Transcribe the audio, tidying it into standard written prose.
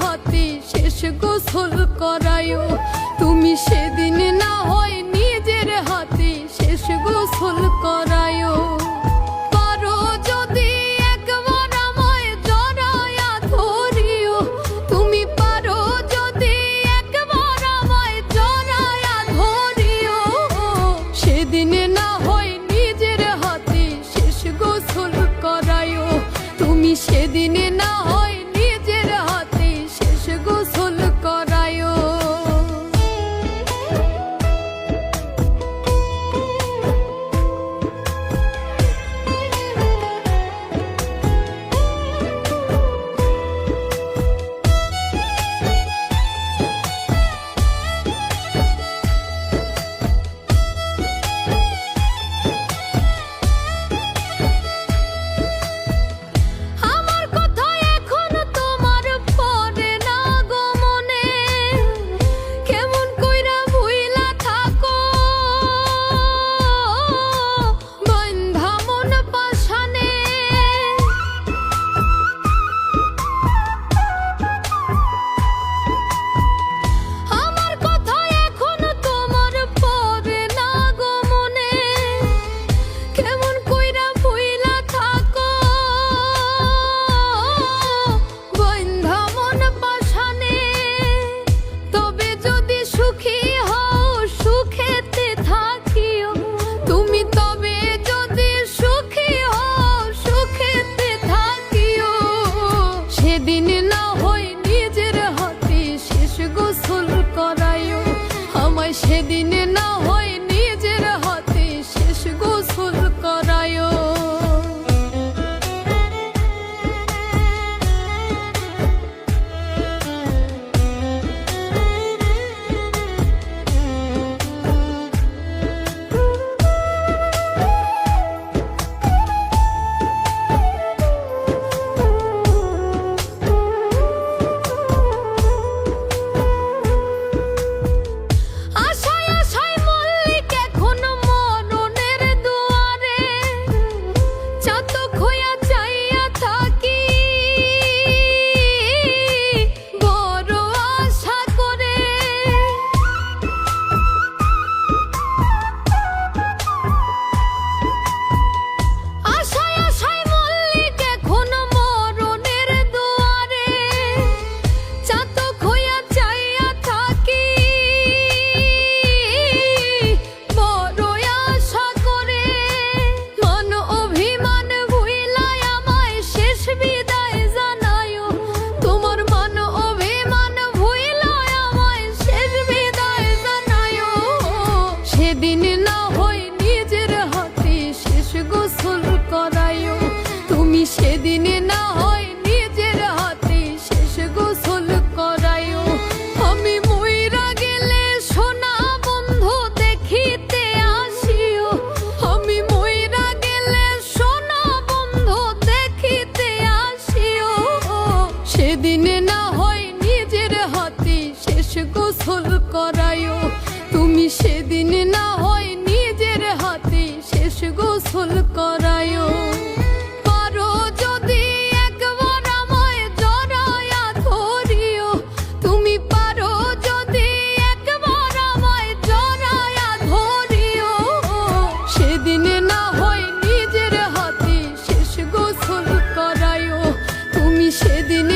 হাতে শেষ গোসল করায়ো। তুমি সেদিন না হয় নিজের হাতে শেষ গোসল করায়ো। পারো যদি একবার আমায় জড়ায়া ধরিও, তুমি পারো যদি একবার আমায় জড়ায়া ধরিও। সেদিন না হয় নিজের হাতে শেষ গোসল করায়ো। তুমি সেদিন না হয় নিজের হাতে শেষ গোসল করায়ো। সেদিন না হয় নিজের হাতে শেষ গোসল করায়ো। সেদিন না হয় নিজের হাতে শেষ গোসল করায়ো। তুমি সেদিন না হয় নিজের হাতে শেষ গোসল করায়ো। আমি মইরা গেলে সোনা বন্ধু দেখিতে আসিও। আমি মইরা গেলে সোনা বন্ধু দেখিতে আসিও। সেদিন না হয় নিজের হাতে শেষ গোসল করায়ো। তুমি সেদিন না হয় নিজের হাতে শেষ গোসল করায়ো। পারো যদি একবার আমায় জড়ায়া ধরিও, তুমি পারো যদি একবার আমায় জড়ায়া ধরিও। সেদিন না হয় নিজের হাতে শেষ গোসল করায়ো। তুমি সেদিন